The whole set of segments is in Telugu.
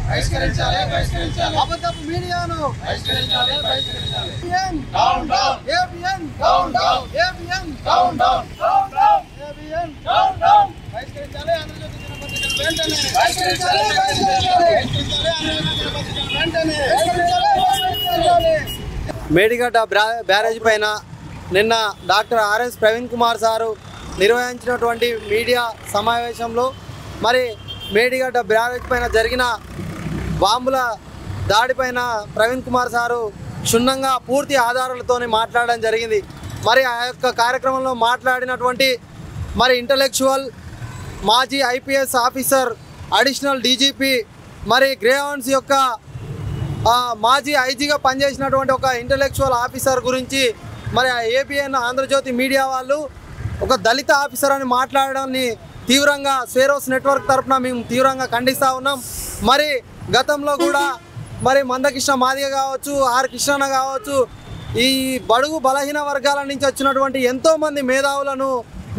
బహిష్కరించాలి బహిష్కరించాలి అబద్ధపు మీడియాను బహిష్కరించాలి బహిష్కరించాలి down down ABN down down ABN down down down down ABN down down బహిష్కరించాలి ఆంధ్రజ్యోతి దినపత్రికను వెంటనే బహిష్కరించాలి బహిష్కరించాలి ఆంధ్రజ్యోతి దినపత్రికను వెంటనే బహిష్కరించాలి మేడిగడ్డ బ్యారేజ్ పైన నిన్న doctor RS Praveen Kumar sir నిర్వహించినటువంటి మీడియా సమావేశంలో మరి మేడిగడ్డ బ్యారేజ్ పైన జరిగిన బాంబుల దాడిపైన ప్రవీణ్ కుమార్ సారు క్షుణ్ణంగా పూర్తి ఆధారాలతో మాట్లాడడం జరిగింది. మరి ఆ యొక్క కార్యక్రమంలో మాట్లాడినటువంటి మరి ఇంటలెక్చువల్ మాజీ ఐపీఎస్ ఆఫీసర్ అడిషనల్ డీజీపీ మరి గ్రేహౌండ్స్ యొక్క మాజీ ఐజీగా పనిచేసినటువంటి ఒక ఇంటలెక్చువల్ ఆఫీసర్ గురించి మరి ఏబిఎన్ ఆంధ్రజ్యోతి మీడియా వాళ్ళు ఒక దళిత ఆఫీసర్ అని మాట్లాడడాన్ని తీవ్రంగా స్వేరోస్ నెట్వర్క్ తరఫున మేము తీవ్రంగా ఖండిస్తూ ఉన్నాం. మరి గతంలో కూడా మరి మందకృష్ణ మాదిగ కావచ్చు, ఆర్ కృష్ణన్న కావచ్చు, ఈ బడుగు బలహీన వర్గాల నుంచి వచ్చినటువంటి ఎంతోమంది మేధావులను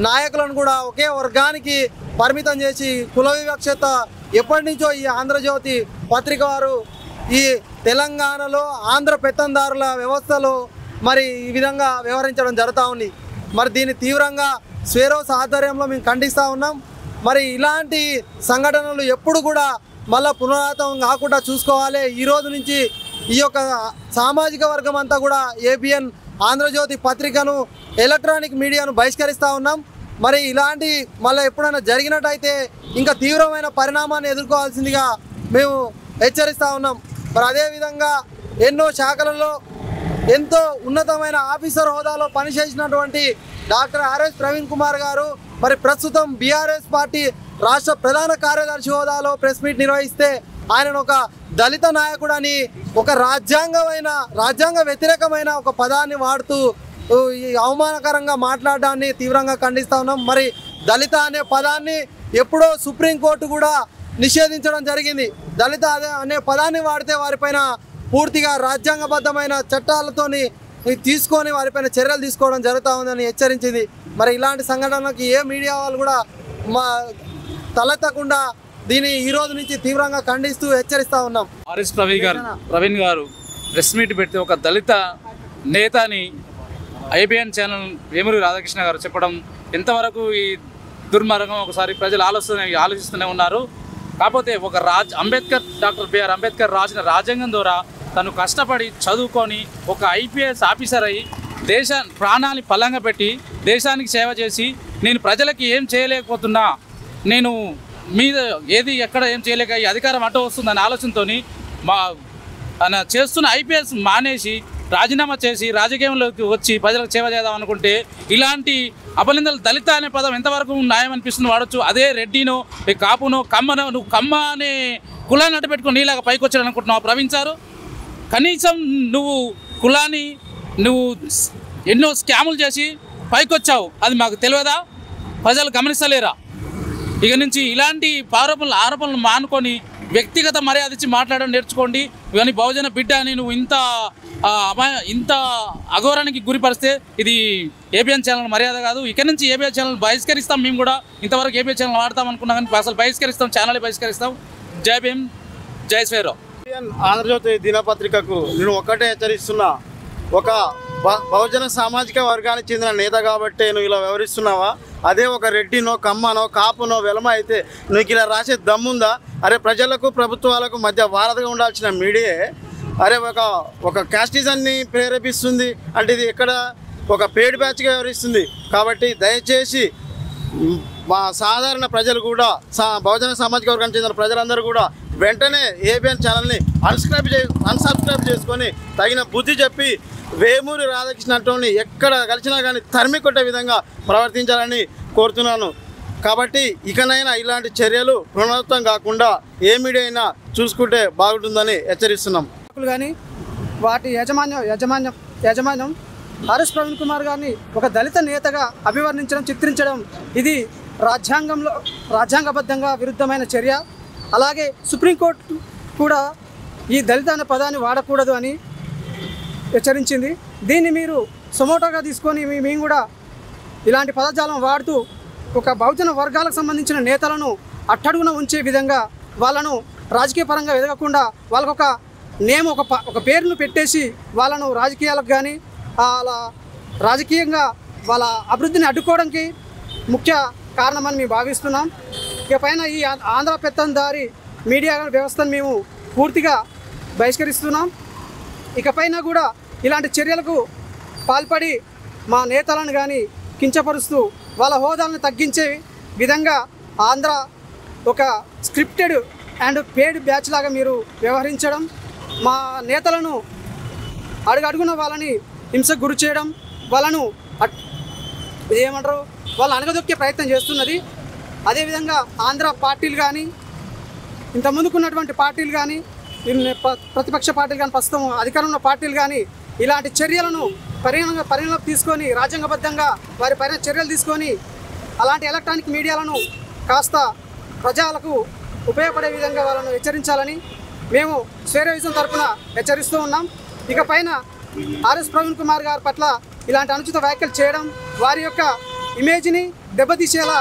నాయకులను కూడా ఒకే వర్గానికి పరిమితం చేసి కుల వివక్షత ఎప్పటి నుంచో ఈ ఆంధ్రజ్యోతి పత్రిక వారు ఈ తెలంగాణలో ఆంధ్ర పెత్తందారుల వ్యవస్థలో మరి ఈ విధంగా వ్యవహరించడం జరుగుతూ ఉంది. మరి దీన్ని తీవ్రంగా స్వేరోస్ ఆధ్వర్యంలో మేము ఖండిస్తూ ఉన్నాం. మరి ఇలాంటి సంఘటనలు ఎప్పుడు కూడా మళ్ళీ పునరావృతం కాకుండా చూసుకోవాలి. ఈరోజు నుంచి ఈ యొక్క సామాజిక వర్గం అంతా కూడా ఏబిఎన్ ఆంధ్రజ్యోతి పత్రికను ఎలక్ట్రానిక్ మీడియాను బహిష్కరిస్తూ ఉన్నాం. మరి ఇలాంటి మళ్ళీ ఎప్పుడైనా జరిగినట్టయితే ఇంకా తీవ్రమైన పరిణామాన్ని ఎదుర్కోవాల్సిందిగా మేము హెచ్చరిస్తూ ఉన్నాం. మరి అదేవిధంగా ఎన్నో శాఖలలో ఎంతో ఉన్నతమైన ఆఫీసర్ హోదాలో పనిచేసినటువంటి డాక్టర్ ఆర్ఎస్ ప్రవీణ్ కుమార్ గారు మరి ప్రస్తుతం బీఆర్ఎస్ పార్టీ రాష్ట్ర ప్రధాన కార్యదర్శి హోదాలో ప్రెస్ మీట్ నిర్వహిస్తే ఆయనను ఒక దళిత నాయకుడని ఒక రాజ్యాంగ వ్యతిరేకమైన ఒక పదాన్ని వాడుతూ ఈ అవమానకరంగా మాట్లాడడాన్ని తీవ్రంగా ఖండిస్తూ ఉన్నాం. మరి దళిత అనే పదాన్ని ఎప్పుడో సుప్రీంకోర్టు కూడా నిషేధించడం జరిగింది. దళిత అనే పదాన్ని వాడితే వారిపైన పూర్తిగా రాజ్యాంగబద్ధమైన చట్టాలతోని తీసుకొని వారిపైన చర్యలు తీసుకోవడం జరుగుతూ ఉందని హెచ్చరించింది. మరి ఇలాంటి సంఘటనలకు ఏ మీడియా వాళ్ళు కూడా తలెత్తకుండా దీన్ని ఈ రోజు నుంచి తీవ్రంగా ఖండిస్తూ హెచ్చరిస్తూ ఉన్నాం. ఆర్ఎస్ ప్రవీణ్ గారు ప్రెస్ మీట్ పెడితే ఒక దళిత నేతని ఐబిఎన్ ఛానల్ వేమూరి రాధాకృష్ణ గారు చెప్పడం ఎంతవరకు ఈ దుర్మార్గం ఒకసారి ప్రజలు ఆలోచిస్తూనే ఉన్నారు. కాకపోతే ఒక డాక్టర్ బిఆర్ అంబేద్కర్ రాసిన రాజ్యాంగం ద్వారా తను కష్టపడి చదువుకొని ఒక ఐపీఎస్ ఆఫీసర్ అయ్యి ప్రాణాన్ని పల్లంగా పెట్టి దేశానికి సేవ చేసి నేను ప్రజలకి ఏం చేయలేకపోతున్నా, నేను మీద ఎక్కడ ఏం చేయలేక ఈ అధికారం అడ్డు వస్తుందనే ఆలోచనతో చేస్తున్న ఐపీఎస్ మానేసి రాజీనామా చేసి రాజకీయంలోకి వచ్చి ప్రజలకు సేవ చేద్దాం అనుకుంటే ఇలాంటి అపనిందలు దళిత అనే పదం ఎంతవరకు న్యాయం అనిపిస్తుంది వాడచ్చు. అదే రెడ్డినో కాపునో కమ్మనో నువ్వు కమ్మ అనే కులాన్ని అడ్డు పెట్టుకుని నీలాగా పైకి వచ్చాడు అనుకుంటున్నావు ప్రవీణ్ సారు. కనీసం నువ్వు కులాన్ని ఎన్నో స్కాములు చేసి పైకి వచ్చావు, అది మాకు తెలియదా? ప్రజలు గమనిస్తలేరా? ఇక నుంచి ఇలాంటి ఆరోపణలు మానుకొని వ్యక్తిగత మర్యాద ఇచ్చి మాట్లాడడం నేర్చుకోండి. కానీ బహుజన బిడ్డ అని నువ్వు ఇంత అఘోరానికి గురిపరిస్తే ఇది ఏబిఎన్ ఛానల్ మర్యాద కాదు. ఇక నుంచి ఏబిఎన్ ఛానల్ బహిష్కరిస్తాం. మేము కూడా ఇంతవరకు ఏబిఎన్ ఛానల్ వాడతాం అనుకున్నాం కానీ అసలు బహిష్కరిస్తాం, ఛానల్ బహిష్కరిస్తాం. జై భీమ్, జై శ్రీరామ్. ఆంధ్రజ్యోతి దినపత్రికకు నేను ఒక్కటే హెచ్చరిస్తున్నా, ఒక బహుజన సామాజిక వర్గానికి చెందిన నేత కాబట్టి నువ్వు ఇలా వ్యవహరిస్తున్నావా? అదే ఒక రెడ్డినో కమ్మనో కాపునో వెలమ అయితే నీకు ఇలా రాసే దమ్ముందా? అరే ప్రజలకు ప్రభుత్వాలకు మధ్య వారధిగా ఉండాల్సిన మీడియా అరే ఒక క్యాస్టిజాన్ని ప్రేరేపిస్తుంది అంటే ఇది ఎక్కడ ఒక పేడ్ బ్యాచ్గా వ్యవహరిస్తుంది. కాబట్టి దయచేసి మా సాధారణ ప్రజలు కూడా బహుజన సామాజిక వర్గానికి చెందిన ప్రజలందరూ కూడా వెంటనే ఏబిఎన్ ఛానల్ని అన్సబ్స్క్రైబ్ చేసుకొని తగిన బుద్ధి చెప్పి వేమూరి రాధాకృష్ణ అంటోని ఎక్కడ కలిసినా కానీ తరిమి కొట్టే విధంగా ప్రవర్తించాలని కోరుతున్నాను. కాబట్టి ఇకనైనా ఇలాంటి చర్యలు పునరావృతం కాకుండా ఏ మీడియా అయినా చూసుకుంటే బాగుంటుందని హెచ్చరిస్తున్నాం. కానీ వాటి యాజమాన్యం ఆర్ఎస్ ప్రవీణ్ కుమార్ గారిని ఒక దళిత నేతగా అభివర్ణించడం, చిత్రించడం ఇది రాజ్యాంగబద్ధంగా విరుద్ధమైన చర్య. అలాగే సుప్రీంకోర్టు కూడా ఈ దళిత అనే పదాన్ని వాడకూడదు అని హెచ్చరించింది. దీన్ని మీరు సొమోటోగా తీసుకొని మేము కూడా ఇలాంటి పదజాలం వాడుతూ ఒక బహుజన వర్గాలకు సంబంధించిన నేతలను అట్టడుగున ఉంచే విధంగా వాళ్ళను రాజకీయ పరంగా ఎదగకుండా వాళ్ళకు ఒక నేమ్ ఒక పేరును పెట్టేసి వాళ్ళను రాజకీయాలకు కానీ వాళ్ళ రాజకీయంగా వాళ్ళ అభివృద్ధిని అడ్డుకోవడానికి ముఖ్య కారణమని మేము భావిస్తున్నాం. ఇక పైన ఈ ఆంధ్ర పెత్తందారి మీడియా వ్యవస్థను మేము పూర్తిగా బహిష్కరిస్తున్నాం. ఇకపైన కూడా ఇలాంటి చర్యలకు పాల్పడి మా నేతలను కానీ కించపరుస్తూ వాళ్ళ హోదాలను తగ్గించే విధంగా ఆంధ్ర ఒక స్క్రిప్టెడ్ అండ్ పేడ్ బ్యాచ్ లాగా మీరు వ్యవహరించడం, మా నేతలను అడుగడుగున వాళ్ళని హింసకు గురి చేయడం, వాళ్ళను ఏమంటారు వాళ్ళు అనగదొక్కే ప్రయత్నం చేస్తున్నది. అదేవిధంగా ఆంధ్ర పార్టీలు కానీ ఇంతకుముందుకున్నటువంటి పార్టీలు కానీ ప్రతిపక్ష పార్టీలు కానీ ప్రస్తుతం అధికారంలో పార్టీలు కానీ ఇలాంటి చర్యలను పరిగణలోకి తీసుకొని రాజ్యాంగబద్ధంగా వారి పైన చర్యలు తీసుకొని అలాంటి ఎలక్ట్రానిక్ మీడియాలను కాస్త ప్రజలకు ఉపయోగపడే విధంగా వాళ్ళను హెచ్చరించాలని మేము స్వేర విజన్ తరఫున హెచ్చరిస్తూ ఉన్నాం. ఇకపైన ఆర్ఎస్ ప్రవీణ్ కుమార్ గారి పట్ల ఇలాంటి అనుచిత వ్యాఖ్యలు చేయడం, వారి యొక్క ఇమేజ్ని దెబ్బతీసేలా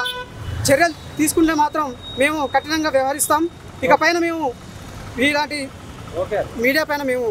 చర్యలు తీసుకుంటే మాత్రం మేము కఠినంగా వ్యవహరిస్తాం. ఇకపైన మేము ఇలాంటి మీడియా పైన మేము